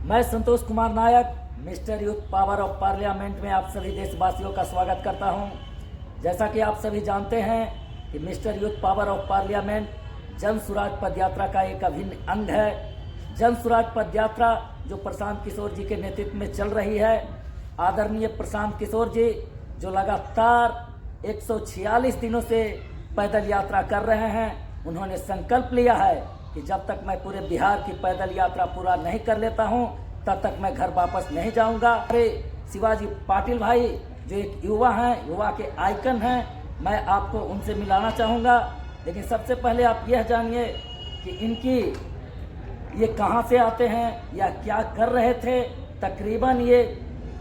मैं Santosh Kumar Nayak mister youth power of parliament में आप सभी देशवासियों का स्वागत करता हूं। जैसा कि आप सभी जानते हैं कि mister youth power of parliament Jan Suraaj पद यात्रा का एक अभिन्न अंग है। जन सुराज पद यात्रा जो प्रशांत किशोर जी के नेतृत्व में चल रही है। आदरणीय प्रशांत किशोर जी जो लगातार 146 दिनों से पैदल यात्रा कर रहे हैं, उन्होंने संकल्प लिया है कि जब तक मैं पूरे बिहार की पैदल यात्रा पूरा नहीं कर लेता हूं, तब तक मैं घर वापस नहीं जाऊंगा। अरे शिवाजी पाटिल भाई जो एक युवा हैं, युवा के आइकन हैं, मैं आपको उनसे मिलाना चाहूँगा। लेकिन सबसे पहले आप यह जानिए कि इनकी ये कहाँ से आते हैं या क्या कर रहे थे। तकरीबन ये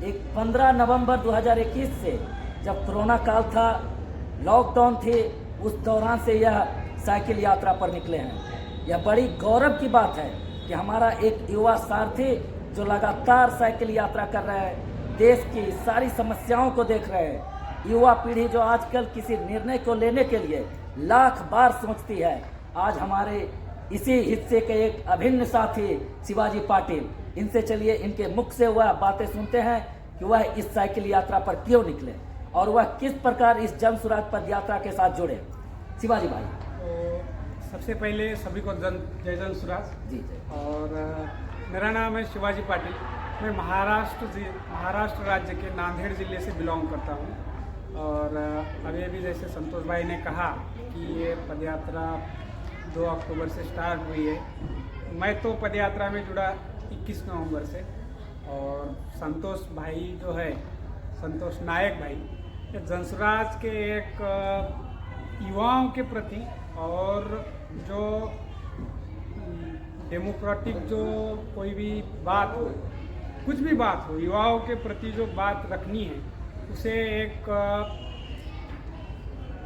एक 15 नवंबर 2021 से जब कोरोना काल था, लॉकडाउन थी, उस दौरान से यह साइकिल यात्रा पर निकले हैं। यह बड़ी गौरव की बात है कि हमारा एक युवा सारथी जो लगातार साइकिल यात्रा कर रहे हैं, देश की सारी समस्याओं को देख रहे हैं। युवा पीढ़ी जो आजकल किसी निर्णय को लेने के लिए लाख बार सोचती है, आज हमारे इसी हिस्से के एक अभिन्न साथी शिवाजी पाटिल, इनसे चलिए इनके मुख से वह बातें सुनते हैं कि वह इस साइकिल यात्रा पर क्यों निकले और वह किस प्रकार इस जन सुराज पद यात्रा के साथ जुड़े। शिवाजी भाई। तो सबसे पहले सभी को जय जन सुराज जी। और मेरा नाम है शिवाजी पाटिल। मैं महाराष्ट्र राज्य के नांदेड़ ज़िले से बिलोंग करता हूँ। और अभी जैसे संतोष भाई ने कहा कि ये पदयात्रा 2 अक्टूबर से स्टार्ट हुई है। मैं तो पदयात्रा में जुड़ा 21 नवंबर से। और संतोष भाई जो है, संतोष नायक भाई, ये जनसुराज के एक युवाओं के प्रति और जो डेमोक्रेटिक जो कोई भी बात हो, कुछ भी बात हो, युवाओं के प्रति जो बात रखनी है उसे एक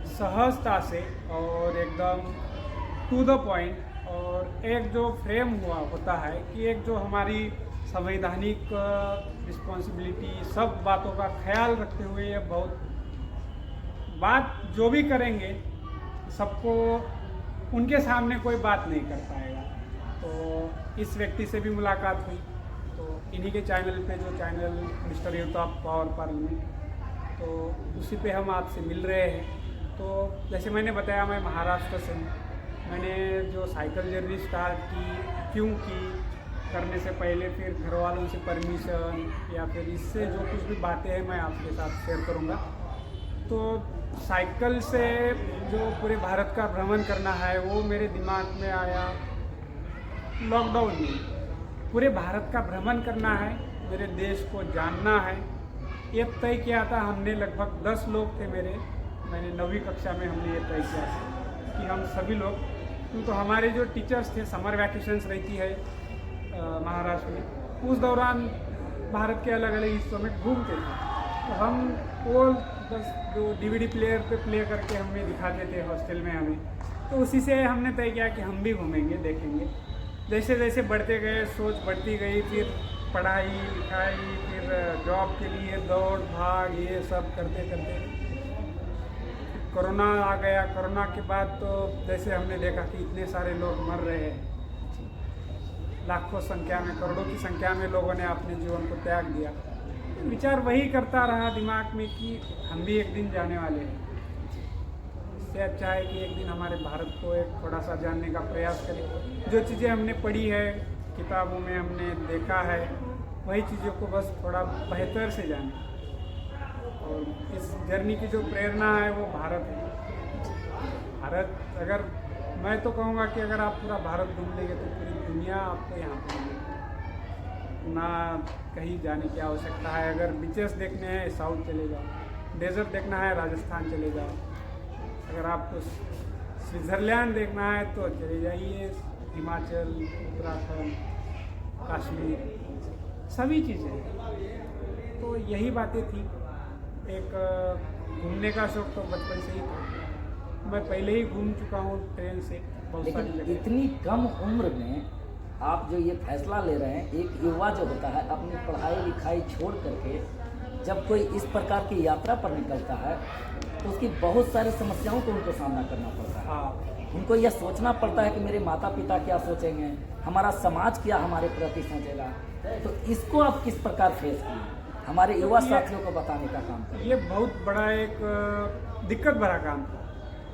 सहजता से और एकदम टू द पॉइंट और एक जो फ्रेम हुआ होता है कि एक जो हमारी संवैधानिक रिस्पॉन्सिबिलिटी, सब बातों का ख्याल रखते हुए ये बहुत बात जो भी करेंगे सबको उनके सामने कोई बात नहीं कर पाएगा। तो इस व्यक्ति से भी मुलाकात हुई, तो इन्हीं के चैनल पे, जो channel mister youth of power parliament, तो उसी पे हम आपसे मिल रहे हैं। तो जैसे मैंने बताया, मैं महाराष्ट्र से हूँ। मैंने जो साइकिल जर्नी स्टार्ट क्यों की, करने से पहले फिर घर वालों से परमिशन या फिर इससे जो कुछ भी बातें हैं मैं आपके साथ शेयर करूँगा। तो साइकिल से जो पूरे भारत का भ्रमण करना है वो मेरे दिमाग में आया लॉकडाउन में। पूरे भारत का भ्रमण करना है, मेरे देश को जानना है। ये तय किया था हमने, लगभग 10 लोग थे मैंने 9वीं कक्षा में हमने ये तय किया था कि हम सभी लोग, क्योंकि हमारे जो टीचर्स थे, समर वैकेशंस रहती है महाराष्ट्र में, उस दौरान भारत के अलग अलग हिस्सों में घूमते थे। तो हम वो बस जो DVD प्लेयर पे प्ले करके हमें दिखाते थे हॉस्टल में हमें, तो उसी से हमने तय किया कि हम भी घूमेंगे, देखेंगे। जैसे जैसे बढ़ते गए, सोच बढ़ती गई, फिर पढ़ाई लिखाई, फिर जॉब के लिए दौड़ भाग, ये सब करते करते कोरोना आ गया। कोरोना के बाद तो जैसे हमने देखा कि इतने सारे लोग मर रहे हैं, लाखों संख्या में, करोड़ों की संख्या में लोगों ने अपने जीवन को त्याग दिया। विचार वही करता रहा दिमाग में कि हम भी एक दिन जाने वाले हैं। इससे अच्छा है कि एक दिन हमारे भारत को एक थोड़ा सा जानने का प्रयास करें। जो चीज़ें हमने पढ़ी है, किताबों में हमने देखा है, वही चीज़ों को बस थोड़ा बेहतर से जानें। और इस जर्नी की जो प्रेरणा है वो भारत है। भारत, अगर मैं तो कहूँगा कि अगर आप पूरा भारत घूम लेंगे तो पूरी दुनिया आपको यहाँ पर मिलेगी, ना कहीं जाने की आवश्यकता है। अगर बीचेस देखने हैं साउथ चले जाओ, डेजर्ट देखना है राजस्थान चले जाओ, अगर आपको स्विट्ज़रलैंड देखना है तो चले जाइए, हिमाचल, उत्तराखंड, कश्मीर, सभी चीज़ें। तो यही बातें थी। एक घूमने का शौक तो बचपन से ही था। मैं पहले ही घूम चुका हूँ ट्रेन से बहुत सारी जगह। इतनी कम उम्र में आप जो ये फैसला ले रहे हैं, एक युवा जो होता है अपनी पढ़ाई लिखाई छोड़ करके जब कोई इस प्रकार की यात्रा पर निकलता है तो उसकी बहुत सारी समस्याओं को उनको सामना करना पड़ता है। हाँ, उनको यह सोचना पड़ता है कि मेरे माता पिता क्या सोचेंगे, हमारा समाज क्या हमारे प्रति सोचेगा। तो इसको आप किस प्रकार फेस किए, हमारे युवा साथियों को बताने का काम करें। ये बहुत बड़ा एक दिक्कत भरा काम था।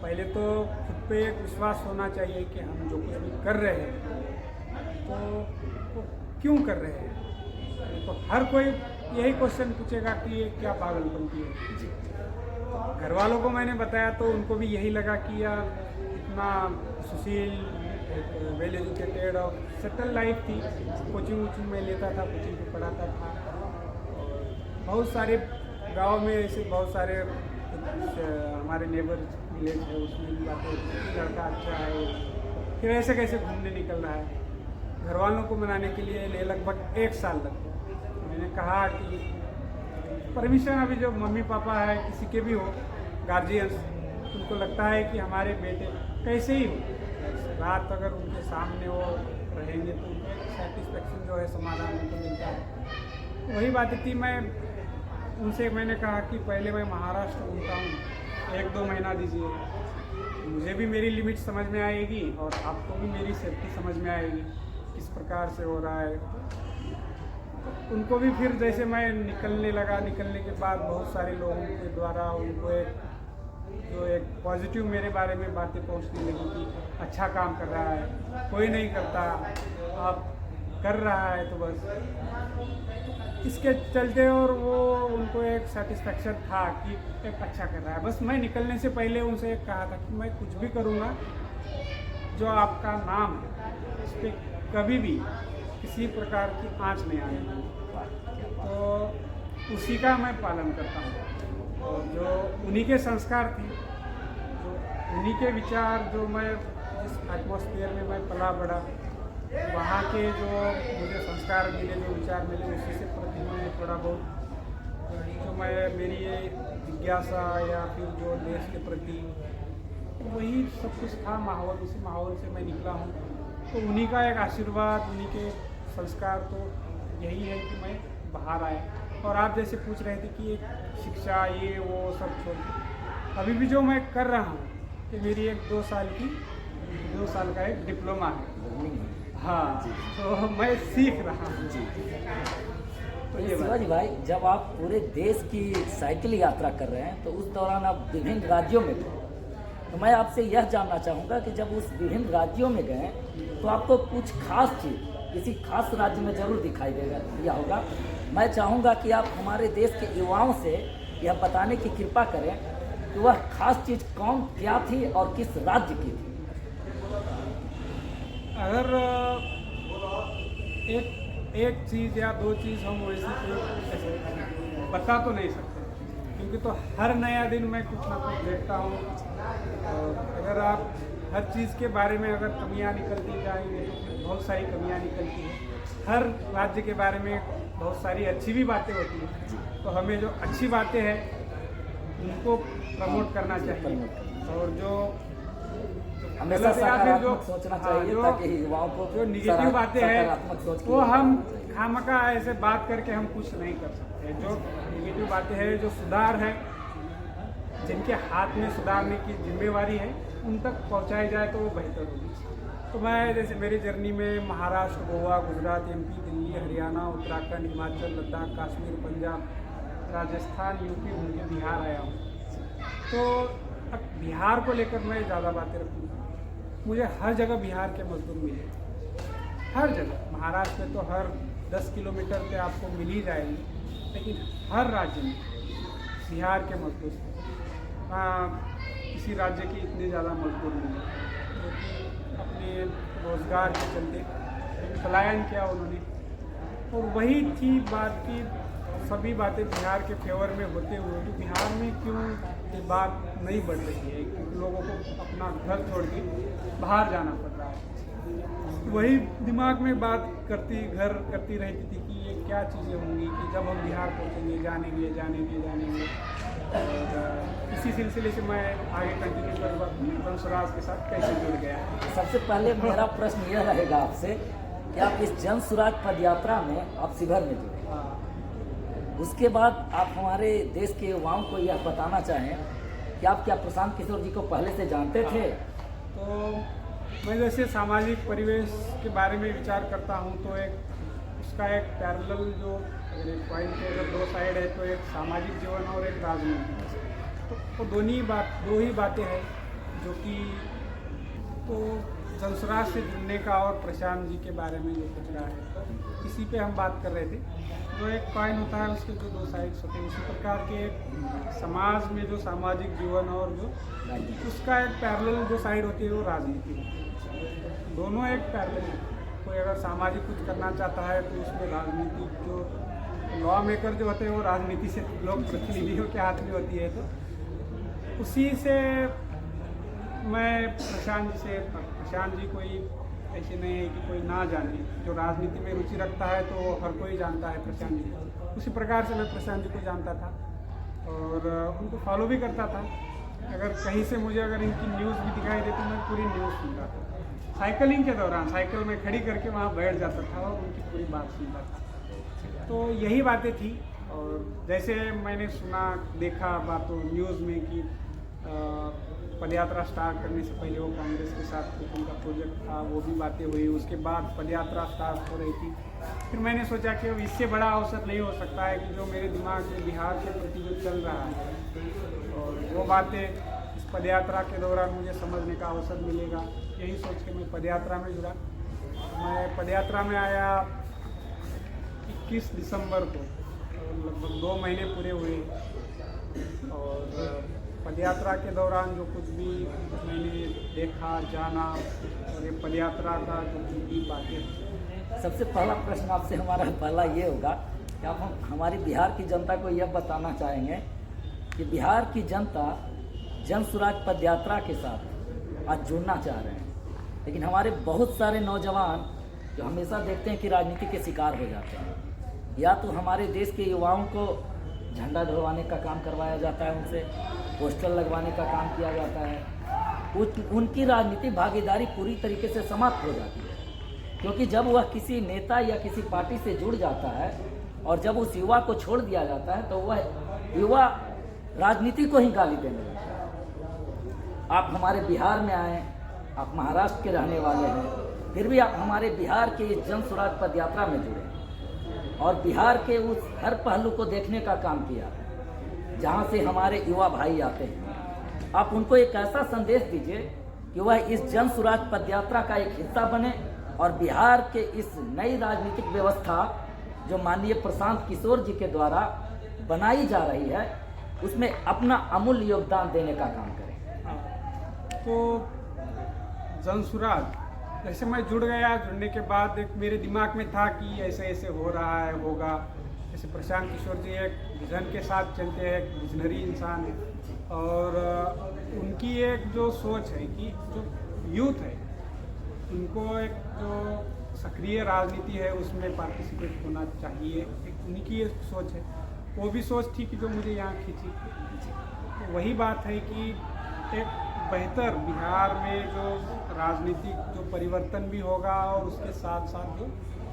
पहले तो खुद पे एक विश्वास होना चाहिए कि हम जो कुछ भी कर रहे हैं तो क्यों कर रहे हैं। तो हर कोई यही क्वेश्चन पूछेगा कि ये क्या पागलपंती है। घर वालों को मैंने बताया तो उनको भी यही लगा कि यार इतना सुशील, वेल एजुकेटेड और सेटल लाइफ थी। कोचिंग वोचिंग में लेता था, कोचिंग पे पढ़ाता था। और बहुत सारे गांव में ऐसे बहुत सारे हमारे नेबर विलेज है, उसमें भी बातें होती हैं कि लड़का अच्छा है, फिर ऐसे कैसे घूमने निकल रहा है। घर वालों को मनाने के लिए लगभग 1 साल लग गया। मैंने कहा कि परमिशन, अभी जो मम्मी पापा है किसी के भी हो, गार्जियंस, उनको लगता है कि हमारे बेटे कैसे ही हो, रात अगर उनके सामने वो रहेंगे तो उनको सेटिस्फेक्शन जो है समाधान उनको मिलता है। वही बात थी। मैंने कहा कि पहले मैं महाराष्ट्र घूमता हूँ, 1-2 महीना दीजिए, मुझे भी मेरी लिमिट समझ में आएगी और आपको भी मेरी सेफ्टी समझ में आएगी किस प्रकार से हो रहा है। उनको भी फिर जैसे मैं निकलने लगा, निकलने के बाद बहुत सारे लोगों के द्वारा उनको एक पॉजिटिव मेरे बारे में बातें पहुंचने लगी कि अच्छा काम कर रहा है, कोई नहीं करता, आप कर रहा है तो बस इसके चलते। और वो उनको एक सेटिस्फेक्शन था कि एक अच्छा कर रहा है। बस मैं निकलने से पहले उनसे कहा था कि मैं कुछ भी करूँगा, जो आपका नाम है इस पर कभी भी किसी प्रकार की आँच नहीं आने दूँगा। तो उसी का मैं पालन करता हूँ। और जो उन्हीं के संस्कार थे, जो उन्हीं के विचार, जो मैं जिस एटमॉस्फेयर में मैं पला बढ़ा, वहाँ के जो मुझे संस्कार मिले, जो विचार मिले, उसी से प्रति मैं थोड़ा बहुत जो मेरी ये जिज्ञासा या फिर जो देश के प्रति वही सब कुछ था माहौल, उसी माहौल से मैं निकला हूँ। तो उन्हीं का एक आशीर्वाद, उन्हीं के संस्कार तो यही है कि मैं बाहर आया। और आप जैसे पूछ रहे थे कि एक शिक्षा ये वो सब छोड़ के अभी भी जो मैं कर रहा हूँ कि मेरी एक 2 साल का एक डिप्लोमा है। हाँ, तो मैं सीख रहा हूँ। तो ये शिवाजी भाई, जब आप पूरे देश की साइकिल यात्रा कर रहे हैं तो उस दौरान आप विभिन्न राज्यों में गए, तो मैं आपसे यह जानना चाहूँगा कि जब उस विभिन्न राज्यों में गए तो आपको कुछ खास चीज़ किसी खास राज्य में जरूर दिखाई दिया होगा। मैं चाहूँगा कि आप हमारे देश के युवाओं से यह बताने की कृपा करें कि वह खास चीज़ क्या थी और किस राज्य की थी। अगर एक चीज़ या 2 चीज़ हम वैसे कोई बता तो नहीं सकते, क्योंकि तो हर नया दिन मैं कुछ ना कुछ देखता हूँ। अगर आप हर चीज़ के बारे में अगर कमियां निकलती जाएंगे तो बहुत सारी कमियां निकलती हैं। हर राज्य के बारे में बहुत सारी अच्छी भी बातें होती हैं, तो हमें जो अच्छी बातें हैं उनको प्रमोट करना चाहिए। और जो हमेशा सकारात्मक सोचना चाहिए ताकि युवाओं को जो निगेटिव बातें हैं वो हम खामखा ऐसे बात करके हम कुछ नहीं कर सकते। जो निगेटिव बातें हैं, जो सुधार है, जिनके हाथ में सुधारने की जिम्मेवारी है, उन तक पहुंचाई जाए तो वो बेहतर होगी। तो मैं जैसे मेरी जर्नी में महाराष्ट्र, गोवा, गुजरात, MP, दिल्ली, हरियाणा, उत्तराखंड, हिमाचल, लद्दाख, कश्मीर, पंजाब, राजस्थान, UP, उनके बिहार आया हूँ। तो अब बिहार को लेकर मैं ज़्यादा बातें रखूँगा। मुझे हर जगह बिहार के मजदूर मिले, हर जगह। महाराष्ट्र में तो हर 10 किलोमीटर पे आपको मिल ही जाएंगे, लेकिन हर राज्य में बिहार के मजदूर, किसी राज्य के इतने ज़्यादा मजदूर मिले जो कि अपने रोज़गार के चलते पलायन किया उन्होंने। और वही थी बात की सभी बातें बिहार के फेवर में होते हुए तो बिहार में क्यों ये बात नहीं बढ़ रही है, क्योंकि लोगों को अपना घर छोड़ के बाहर जाना पड़ रहा है। वही दिमाग में बात करती रहती थी कि ये क्या चीज़ें होंगी कि जब हम बिहार पहुँचेंगे, जानेंगे। और इसी सिलसिले से मैं आगे कंटिन्यू करूँगा वंशराज के साथ कैसे जुड़ गया। सबसे पहले मेरा प्रश्न यह रहेगा आपसे कि आप इस जन सुराज पदयात्रा में आप शिविर में जुड़े, उसके बाद आप हमारे देश के युवाओं को यह बताना चाहें कि आप क्या प्रशांत किशोर जी को पहले से जानते थे तो मैं जैसे सामाजिक परिवेश के बारे में विचार करता हूँ तो एक उसका एक पैरेलल जो अगर एक कॉइन के अगर दो साइड है तो एक सामाजिक जीवन और एक राजनीति, तो वो दो ही बातें हैं जो कि तो जनसुराज से जुड़ने का और प्रशांत जी के बारे में जो कुछ रहा है इसी पे हम बात कर रहे थे। जो एक कॉइन होता है उसके जो दो साइड्स होते हैं, उसी प्रकार के एक समाज में जो सामाजिक जीवन और जो उसका एक पैरेलल जो साइड होती है वो राजनीति। दोनों एक पैरेलल है। कोई अगर सामाजिक कुछ करना चाहता है तो उसमें राजनीति जो लॉ मेकर जो होते हैं वो राजनीति से लोग प्रतिनिधियों के हाथ में होती है। तो उसी से मैं प्रशांत जी कोई ऐसे नहीं है कि कोई ना जाने, जो राजनीति में रुचि रखता है तो हर कोई जानता है प्रशांत जी को। उसी प्रकार से मैं प्रशांत जी को जानता था और उनको फॉलो भी करता था। अगर कहीं से मुझे अगर इनकी न्यूज़ भी दिखाई देती मैं पूरी न्यूज़ सुनता था। साइकिलिंग के दौरान साइकिल में खड़ी करके वहाँ बैठ जाता था और उनकी पूरी बात सुनता था। तो यही बातें थी। और जैसे मैंने सुना देखा बातों न्यूज़ में कि पदयात्रा स्टार्ट करने से पहले वो कांग्रेस के साथ कुछ उनका प्रोजेक्ट था, वो भी बातें हुई। उसके बाद पदयात्रा स्टार्ट हो रही थी। फिर मैंने सोचा कि इससे बड़ा अवसर नहीं हो सकता है कि जो मेरे दिमाग में बिहार के प्रति जो चल रहा है और वो बातें इस पदयात्रा के दौरान मुझे समझने का अवसर मिलेगा। यही सोच के मैं पदयात्रा में जुड़ा। मैं पदयात्रा में आया 21 दिसंबर को, लगभग 2 महीने पूरे हुए। और पदयात्रा के दौरान जो कुछ भी मैंने देखा जाना और ये पदयात्रा का जो कुछ भी बातें। सबसे पहला प्रश्न आपसे हमारा पहला ये होगा कि आप हमारी बिहार की जनता को यह बताना चाहेंगे कि बिहार की जनता जन सुराज पदयात्रा के साथ आज जुड़ना चाह रहे हैं, लेकिन हमारे बहुत सारे नौजवान जो हमेशा देखते हैं कि राजनीति के शिकार हो जाते हैं। या तो हमारे देश के युवाओं को झंडा ढलवाने का काम करवाया जाता है, उनसे पोस्टर लगवाने का काम किया जाता है। उनकी राजनीतिक भागीदारी पूरी तरीके से समाप्त हो जाती है, क्योंकि जब वह किसी नेता या किसी पार्टी से जुड़ जाता है और जब उस युवा को छोड़ दिया जाता है तो वह युवा राजनीति को ही गाली देने लगता है। आप हमारे बिहार में आए, आप महाराष्ट्र के रहने वाले हैं, फिर भी आप हमारे बिहार के इस जन सुराज पदयात्रा में जुड़े और बिहार के उस हर पहलू को देखने का काम किया जहां से हमारे युवा भाई आते हैं। आप उनको एक ऐसा संदेश दीजिए कि वह इस जन सुराज पदयात्रा का एक हिस्सा बने और बिहार के इस नई राजनीतिक व्यवस्था जो माननीय प्रशांत किशोर जी के द्वारा बनाई जा रही है उसमें अपना अमूल्य योगदान देने का काम करें। तो जन सुराज जैसे मैं जुड़ गया, जुड़ने के बाद एक मेरे दिमाग में था कि ऐसे ऐसे हो रहा है होगा। जैसे प्रशांत किशोर जी एक विजन के साथ चलते हैं, एक विजनरी इंसान है और उनकी एक जो सोच है कि जो यूथ है उनको एक जो सक्रिय राजनीति है उसमें पार्टिसिपेट होना चाहिए, एक उनकी एक सोच है। वो भी सोच थी कि जो मुझे यहाँ खींची। तो वही बात है कि एक बेहतर बिहार में जो राजनीतिक जो परिवर्तन भी होगा और उसके साथ साथ जो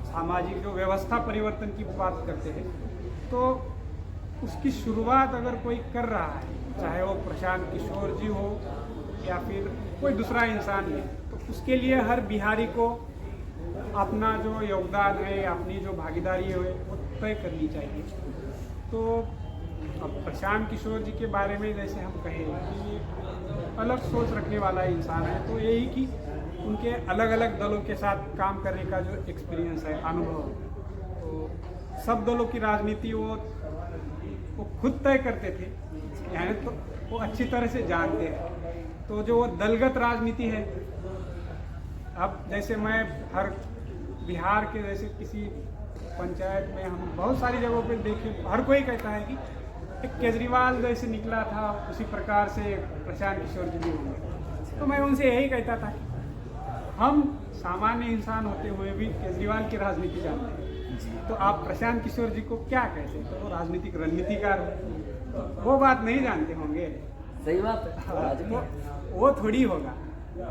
सामाजिक जो व्यवस्था परिवर्तन की बात करते हैं तो उसकी शुरुआत अगर कोई कर रहा है, चाहे वो प्रशांत किशोर जी हो या फिर कोई दूसरा इंसान है, तो उसके लिए हर बिहारी को अपना जो योगदान है, अपनी जो भागीदारी है वो तय करनी चाहिए। तो अब प्रशांत किशोर जी के बारे में जैसे हम कहें कि अलग सोच रखने वाला इंसान है, तो यही कि उनके अलग अलग दलों के साथ काम करने का जो एक्सपीरियंस है, अनुभव, तो सब दलों की राजनीति वो खुद तय करते थे, यानी तो वो अच्छी तरह से जानते हैं। तो जो वो दलगत राजनीति है, अब जैसे मैं हर बिहार के जैसे किसी पंचायत में हम बहुत सारी जगहों पे देखे, हर कोई कहता है कि एक केजरीवाल जैसे निकला था उसी प्रकार से प्रशांत किशोर जी भी होंगे। तो मैं उनसे यही कहता था कि हम सामान्य इंसान होते हुए भी केजरीवाल की राजनीति जानते हैं, तो आप प्रशांत किशोर जी को क्या कहते हैं? तो वो राजनीतिक रणनीतिकार वो बात नहीं जानते होंगे। सही बात है। वो थोड़ी होगा।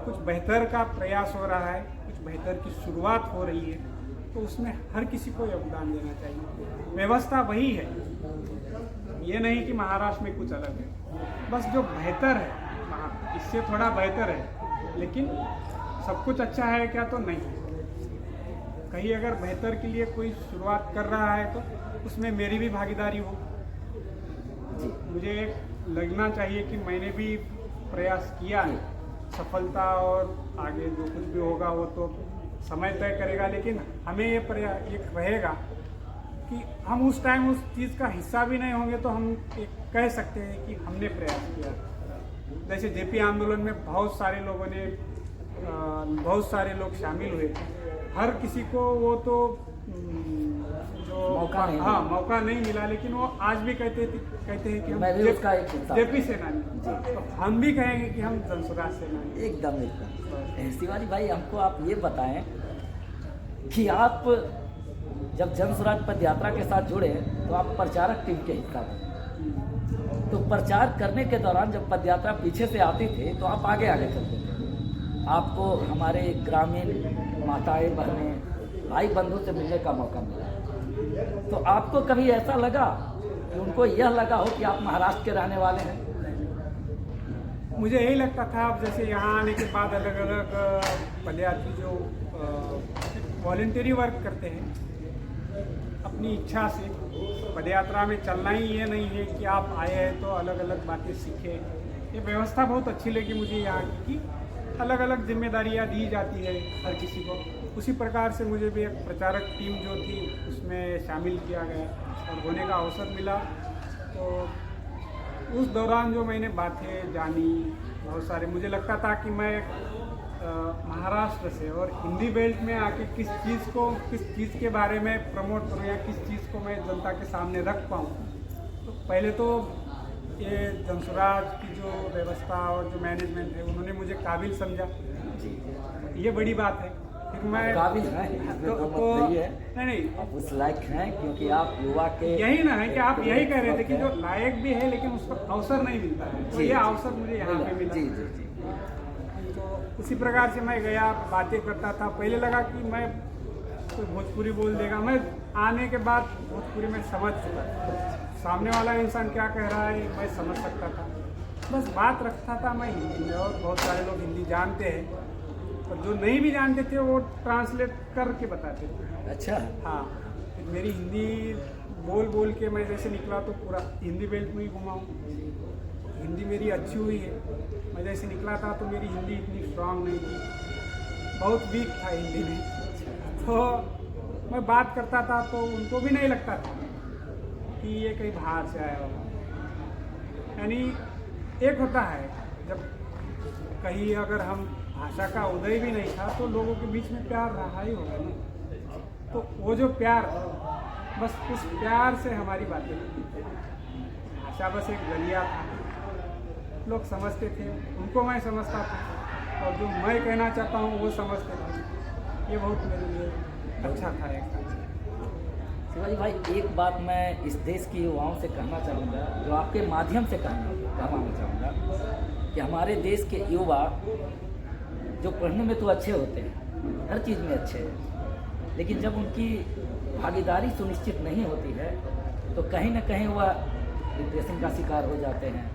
कुछ बेहतर का प्रयास हो रहा है, कुछ बेहतर की शुरुआत हो रही है, तो उसमें हर किसी को योगदान देना चाहिए। व्यवस्था वही है, ये नहीं कि महाराष्ट्र में कुछ अलग है। बस जो बेहतर है, इससे थोड़ा बेहतर है, लेकिन सब कुछ अच्छा है क्या, तो नहीं। कहीं अगर बेहतर के लिए कोई शुरुआत कर रहा है तो उसमें मेरी भी भागीदारी हो। मुझे लगना चाहिए कि मैंने भी प्रयास किया है। सफलता और आगे जो कुछ भी होगा वो तो समय तय करेगा, लेकिन हमें ये रहेगा कि हम उस टाइम उस चीज़ का हिस्सा भी नहीं होंगे तो हम एक कह सकते हैं कि हमने प्रयास किया। जैसे जेपी आंदोलन में बहुत सारे लोगों ने बहुत सारे लोग शामिल हुए, हर किसी को वो तो जो मौका नहीं मिला, लेकिन वो आज भी कहते हैं कि हम जेपी सेनानी, तो हम भी कहेंगे कि हम जनसुराज सेनानी। एकदम शिवाजी भाई, हमको आप ये बताएं कि आप जब जनसुराज पद यात्रा के साथ जुड़े तो आप प्रचारक टीम के हिस्सा थे, तो प्रचार करने के दौरान जब पद यात्रा पीछे से आती थी तो आप आगे आगे चलते थे। आपको हमारे ग्रामीण माताएं बहनें भाई बंधु से मिलने का मौका मिला, तो आपको कभी ऐसा लगा कि उनको यह लगा हो कि आप महाराष्ट्र के रहने वाले हैं? मुझे यही लगता था। अब जैसे यहाँ आने के बाद अलग अलग पदयात्री जो वॉलंटरी वर्क करते हैं, अपनी इच्छा से पदयात्रा में चलना ही ये नहीं है कि आप आए हैं तो अलग अलग बातें सीखें। ये व्यवस्था बहुत अच्छी लगी मुझे यहाँ की, अलग अलग जिम्मेदारियाँ दी जाती है हर किसी को। उसी प्रकार से मुझे भी एक प्रचारक टीम जो थी उसमें शामिल किया गया और होने का अवसर मिला। तो उस दौरान जो मैंने बातें जानी बहुत सारे, मुझे लगता था कि मैं महाराष्ट्र से और हिंदी बेल्ट में आके किस चीज़ के बारे में प्रमोट करूँ या किस चीज़ को मैं जनता के सामने रख पाऊँ। तो पहले तो ये जनसुराज की जो व्यवस्था और जो मैनेजमेंट है उन्होंने मुझे काबिल समझा, ये बड़ी बात है। फिर मैं काबिल हैं नहीं आप उस लायक हैं, क्योंकि आप युवा के यही ना है कि आप यही कह रहे थे कि जो लायक भी है लेकिन उसको अवसर नहीं मिलता है, तो ये अवसर मुझे यहाँ पे मिला। तो उसी प्रकार से मैं गया, बातें करता था। पहले लगा कि मैं कोई भोजपुरी बोल देगा, मैं आने के बाद भोजपुरी में समझ चुका था, सामने वाला इंसान क्या कह रहा है मैं समझ सकता था। बस बात रखता था मैं हिंदी में, और बहुत सारे लोग हिंदी जानते हैं और जो नहीं भी जानते थे वो ट्रांसलेट करके बताते थे। अच्छा, हाँ। फिर मेरी हिंदी बोल के मैं जैसे निकला तो पूरा हिंदी बेल्ट में ही घुमा हूँ। हिंदी मेरी अच्छी हुई है। मैं जैसे निकला था तो मेरी हिंदी इतनी स्ट्रांग नहीं थी, बहुत वीक था हिंदी में। तो मैं बात करता था तो उनको भी नहीं लगता था कि ये कहीं बाहर से आया होगा। यानी एक होता है जब कहीं अगर हम भाषा का उदय भी नहीं था तो लोगों के बीच में प्यार रहा ही होगा ना। तो वो जो प्यार, बस उस प्यार से हमारी बातें होती थी। भाषा बस एक जरिया था, लोग समझते थे, उनको मैं समझता था और जो मैं कहना चाहता हूँ वो समझते थे। ये बहुत मेरे लिए अच्छा था। एक शिवाजी भाई, एक बात मैं इस देश के युवाओं से कहना चाहूँगा, जो आपके माध्यम से कहना चाहूँगा कि हमारे देश के युवा जो पढ़ने में तो अच्छे होते हैं, हर चीज़ में अच्छे हैं, लेकिन जब उनकी भागीदारी सुनिश्चित नहीं होती है तो कहीं ना कहीं वह डिप्रेशन का शिकार हो जाते हैं,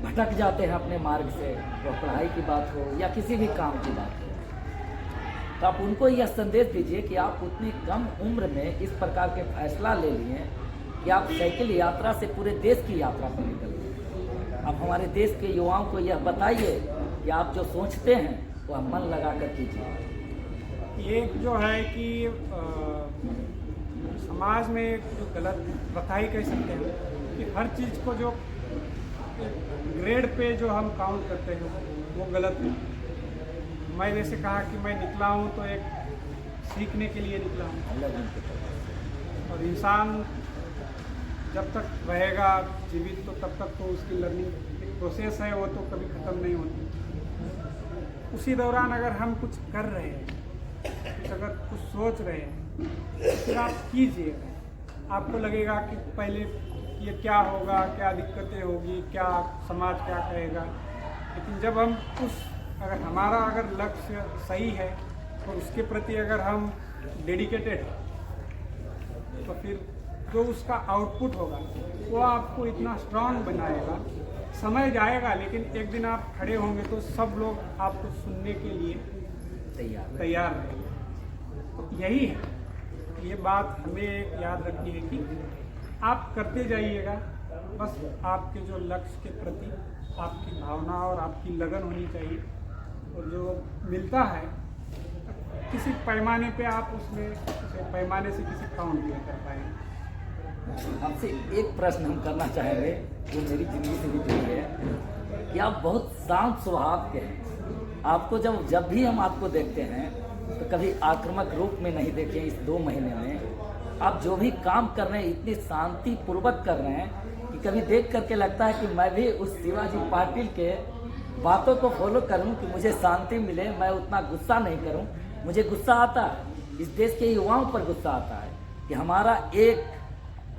भटक जाते हैं अपने मार्ग से। वह पढ़ाई की बात हो या किसी भी काम की बात हो, तो आप उनको यह संदेश दीजिए कि आप उतनी कम उम्र में इस प्रकार के फैसला ले लिए कि आप साइकिल यात्रा से पूरे देश की यात्रा पर निकल गए। आप हमारे देश के युवाओं को यह बताइए कि आप जो सोचते हैं वह मन लगा कर कीजिए। एक जो है कि समाज में एक जो गलत प्रथा ही कह सकते हैं कि हर चीज़ को जो ग्रेड पे जो हम काउंट करते हैं वो गलत है। मैं जैसे कहा कि मैं निकला हूँ तो एक सीखने के लिए निकला हूँ, और इंसान जब तक रहेगा जीवित तो तब तक तो उसकी लर्निंग एक प्रोसेस है, वो तो कभी ख़त्म नहीं होती। उसी दौरान अगर हम कुछ कर रहे हैं, अगर कुछ सोच रहे हैं, फिर आप कीजिए। आपको लगेगा कि पहले ये क्या होगा, क्या दिक्कतें होगी, क्या समाज क्या कहेगा, लेकिन जब हम अगर हमारा लक्ष्य सही है तो उसके प्रति अगर हम डेडिकेटेड तो फिर जो उसका आउटपुट होगा वो आपको इतना स्ट्रांग बनाएगा समय जाएगा, लेकिन एक दिन आप खड़े होंगे तो सब लोग आपको सुनने के लिए तैयार रहेंगे। तो यही है, ये बात हमें याद रखनी है कि आप करते जाइएगा, बस आपके जो लक्ष्य के प्रति आपकी भावना और आपकी लगन होनी चाहिए, और जो मिलता है किसी पैमाने पे आप उसमें पैमाने से किसी काउंट नहीं कर पाएंगे। आपसे एक प्रश्न हम करना चाहेंगे जो मेरी जिंदगी से भी जुड़ी है कि आप बहुत शांत स्वभाव के हैं। आपको जब भी हम आपको देखते हैं तो कभी आक्रामक रूप में नहीं देखे। इस 2 महीने में आप जो भी काम कर रहे हैं इतनी शांति पूर्वक कर रहे हैं कि कभी देख करके लगता है कि मैं भी उस शिवाजी पाटिल के बातों को फॉलो करूं कि मुझे शांति मिले, मैं उतना गुस्सा नहीं करूं। मुझे गुस्सा आता है, इस देश के युवाओं पर गुस्सा आता है कि हमारा एक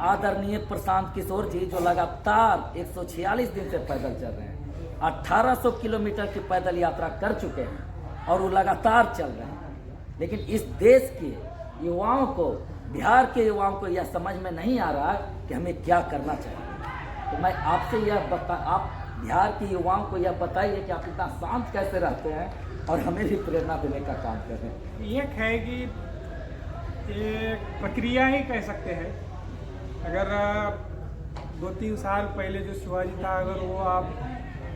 आदरणीय प्रशांत किशोर जी जो लगातार 146 दिन से पैदल चल रहे हैं, 1800 किलोमीटर की पैदल यात्रा कर चुके हैं और वो लगातार चल रहे हैं, लेकिन इस देश के युवाओं को, बिहार के युवाओं को यह समझ में नहीं आ रहा है कि हमें क्या करना चाहिए। तो मैं आपसे आप बिहार के युवाओं को यह बताइए कि आप इतना शांत कैसे रहते हैं और हमें भी प्रेरणा देने का काम कर रहे हैं। एक है कि ये प्रक्रिया ही कह सकते हैं। अगर 2-3 साल पहले जो शिवाजी था, अगर वो आप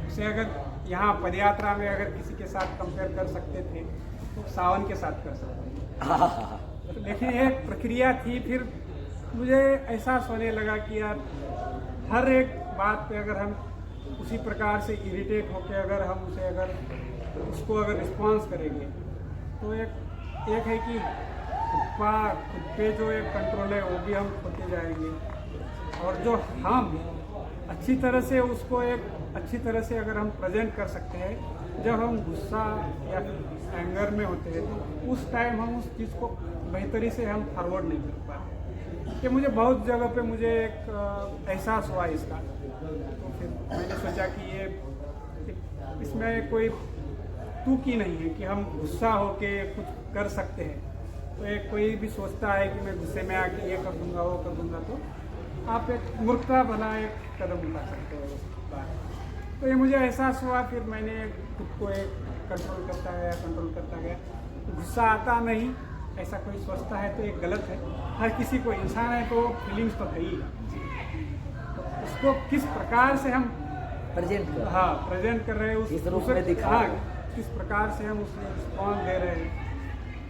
उसे अगर यहाँ पदयात्रा में अगर किसी के साथ कंपेयर कर सकते थे तो सावन के साथ कर सकते थे। लेकिन एक प्रक्रिया थी, फिर मुझे एहसास होने लगा कि यार हर एक बात पे अगर हम उसी प्रकार से इरिटेट होकर अगर हम उसको अगर रिस्पॉन्स करेंगे तो एक है कि खुद पे जो एक कंट्रोल है वो भी हम खोते जाएंगे, और जो हम अच्छी तरह से उसको एक अच्छी तरह से अगर हम प्रेजेंट कर सकते हैं, जब हम गुस्सा या एंगर में होते हैं तो उस टाइम हम उस चीज़ को बेहतरी से हम फॉरवर्ड नहीं कर पाते। कि मुझे बहुत जगह पे मुझे एक एहसास हुआ इसका, तो फिर मैंने सोचा कि ये इसमें कोई तुकी नहीं है कि हम गुस्सा होके कुछ कर सकते हैं। तो एक कोई भी सोचता है कि मैं गुस्से में आके ये कर दूंगा वो कर दूंगा, तो आप एक मूर्खता भला एक कदम उठा सकते हो उस बार। तो ये मुझे एहसास हुआ, फिर मैंने खुद को एक कंट्रोल करता गया। गुस्सा आता नहीं ऐसा कोई सोचता है तो एक गलत है। हर किसी को, इंसान है तो फीलिंग्स तो है ही, तो उसको किस प्रकार से हम प्रेजेंट कर रहे हैं, किस रूप में दिखा रहे हैं, किस प्रकार से हम उसमें रिस्पॉन्स दे रहे हैं।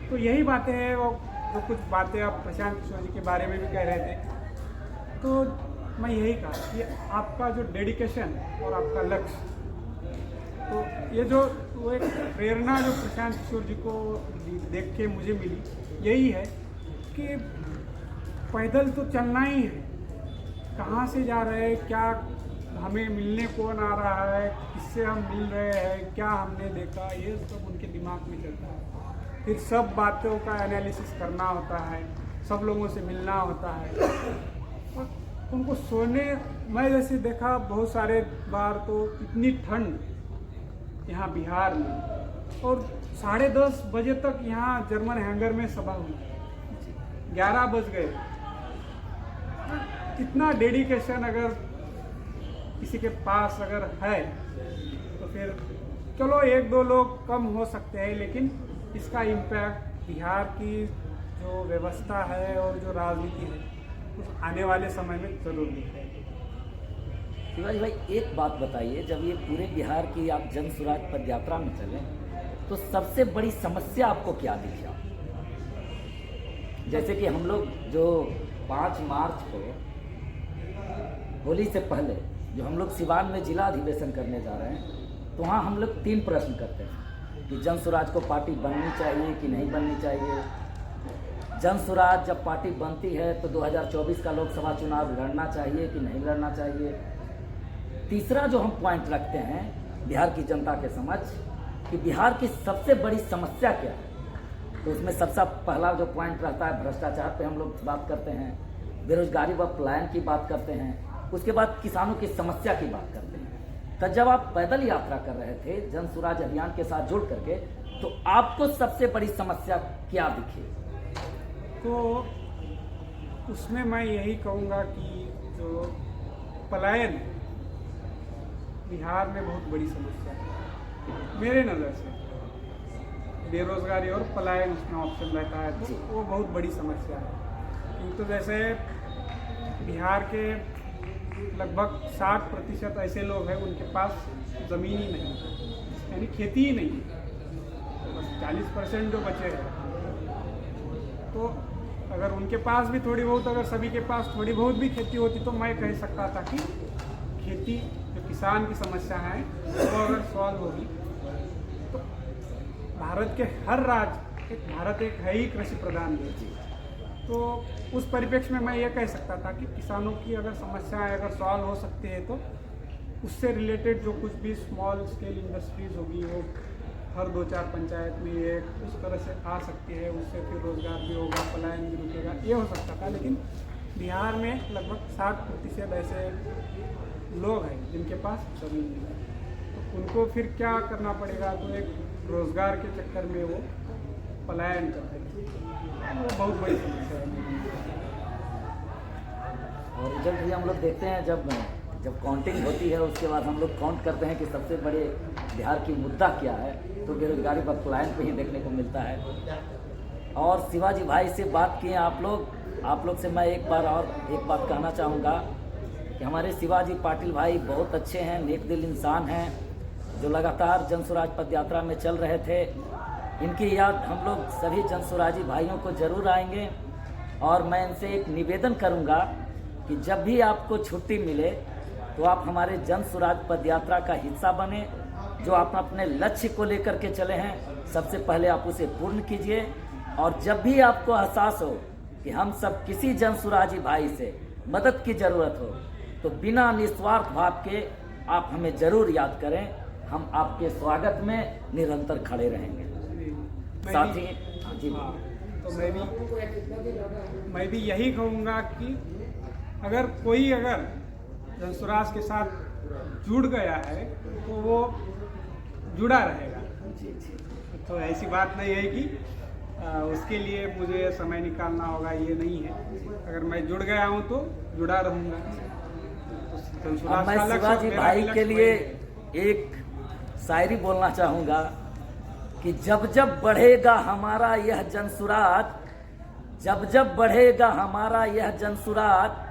तो यही बातें हैं। वो जो कुछ बातें आप प्रशांत किशोर जी के बारे में भी कह रहे थे, तो मैं यही कहा कि आपका जो डेडिकेशन और आपका लक्ष्य, तो ये जो वो एक प्रेरणा जो प्रशांत किशोर जी को देख के मुझे मिली, यही है कि पैदल तो चलना ही है। कहाँ से जा रहे हैं, क्या हमें मिलने कौन आ रहा है, किससे हम मिल रहे हैं, क्या हमने देखा, ये सब उनके दिमाग में चलता है। फिर सब बातों का एनालिसिस करना होता है, सब लोगों से मिलना होता है। और उनको सोने, मैं जैसे देखा बहुत सारे बार तो इतनी ठंड यहाँ बिहार में, और 10:30 बजे तक यहाँ जर्मन हैंगर में सभा हुई, 11 बज गए। इतना डेडिकेशन अगर किसी के पास अगर है तो फिर चलो 1-2 लोग कम हो सकते हैं, लेकिन इसका इम्पैक्ट बिहार की जो व्यवस्था है और जो राजनीति है उस आने वाले समय में जरूर दिखेगी। शिवाजी भाई, एक बात बताइए, जब ये पूरे बिहार की आप जन स्वराज पद यात्रा में चले तो सबसे बड़ी समस्या आपको क्या दिखा? जैसे कि हम लोग जो 5 मार्च को होली से पहले जो हम लोग सिवान में जिला अधिवेशन करने जा रहे हैं, तो वहाँ हम लोग 3 प्रश्न करते हैं कि जन स्वराज को पार्टी बननी चाहिए कि नहीं बननी चाहिए। जन स्वराज जब पार्टी बनती है तो 2024 का लोकसभा चुनाव लड़ना चाहिए कि नहीं लड़ना चाहिए। तीसरा जो हम पॉइंट रखते हैं बिहार की जनता के समझ कि बिहार की सबसे बड़ी समस्या क्या है, तो उसमें सबसे पहला जो पॉइंट रहता है भ्रष्टाचार पे हम लोग बात करते हैं, बेरोजगारी व पलायन की बात करते हैं, उसके बाद किसानों की समस्या की बात करते हैं। तो जब आप पैदल यात्रा कर रहे थे जन स्वराज अभियान के साथ जुड़ करके, तो आपको सबसे बड़ी समस्या क्या दिखी? तो उसमें मैं यही कहूँगा कि जो पलायन बिहार में बहुत बड़ी समस्या है मेरे नज़र से। बेरोजगारी और पलायन उसमें ऑप्शन रहता है तो वो बहुत बड़ी समस्या है। क्योंकि जैसे बिहार के लगभग 60% ऐसे लोग हैं उनके पास ज़मीन ही नहीं है, यानी खेती ही नहीं है। बस 40% जो बचे हैं, तो अगर उनके पास भी थोड़ी बहुत, अगर सभी के पास थोड़ी बहुत भी खेती होती तो मैं कह सकता था कि खेती जो किसान की समस्या है वो अगर सॉल्व होगी तो भारत के हर राज्य, भारत एक है ही कृषि प्रधान देश, तो उस परिप्रेक्ष्य में मैं ये कह सकता था कि किसानों की अगर समस्याएं अगर सॉल्व हो सकती है तो उससे रिलेटेड जो कुछ भी स्मॉल स्केल इंडस्ट्रीज होगी वो हर 2-4 पंचायत में ये उस तरह से आ सकती है, उससे फिर रोजगार भी होगा, पलायन भी रुकेगा, ये हो सकता था। लेकिन बिहार में लगभग 60% ऐसे लोग हैं जिनके पास जमीन नहीं है, तो उनको फिर क्या करना पड़ेगा, तो एक रोजगार के चक्कर में वो पलायन करते हैं, वो बहुत बड़ी समस्या है। और रिजल्ट भी हम लोग देखते हैं, जब काउंटिंग होती है उसके बाद हम लोग काउंट करते हैं कि सबसे बड़े बिहार की मुद्दा क्या है, तो बेरोजगारी व पलायन पे ही देखने को मिलता है। और शिवाजी भाई से बात किए आप लोग से मैं एक बात कहना चाहूँगा कि हमारे शिवाजी पाटिल भाई बहुत अच्छे हैं, नेक दिल इंसान हैं, जो लगातार जन स्वराज पद यात्रा में चल रहे थे। इनकी याद हम लोग सभी जन स्वराजी भाइयों को जरूर आएंगे। और मैं इनसे एक निवेदन करूँगा कि जब भी आपको छुट्टी मिले तो आप हमारे जन स्वराज पद यात्रा का हिस्सा बने। जो आप अपने लक्ष्य को लेकर के चले हैं, सबसे पहले आप उसे पूर्ण कीजिए। और जब भी आपको एहसास हो कि हम सब किसी जन स्वराजी भाई से मदद की ज़रूरत हो, तो बिना निस्वार्थ भाव के आप हमें ज़रूर याद करें, हम आपके स्वागत में निरंतर खड़े रहेंगे। साथ ही जी, तो मैं भी यही कहूँगा कि अगर कोई जन स्वराज के साथ जुड़ गया है तो वो जुड़ा रहेगा। तो ऐसी बात नहीं है कि उसके लिए मुझे समय निकालना होगा, ये नहीं है। अगर मैं जुड़ गया हूँ तो जुड़ा रहूँगा। तो मैं शिवाजी भाई के लिए एक शायरी बोलना चाहूँगा कि जब जब बढ़ेगा हमारा यह जनसुराज, जब जब बढ़ेगा हमारा यह जनसुराज,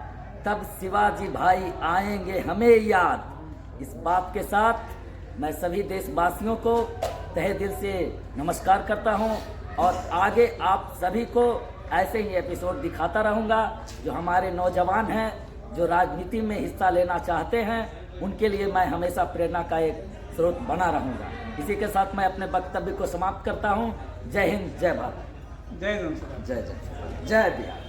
तब शिवाजी भाई आएंगे हमें याद। इस बात के साथ मैं सभी देशवासियों को तहे दिल से नमस्कार करता हूं और आगे आप सभी को ऐसे ही एपिसोड दिखाता रहूंगा। जो हमारे नौजवान हैं, जो राजनीति में हिस्सा लेना चाहते हैं, उनके लिए मैं हमेशा प्रेरणा का एक स्रोत बना रहूंगा। इसी के साथ मैं अपने वक्तव्य को समाप्त करता हूं। जय हिंद, जय भारत, जय जन, जय बिहार।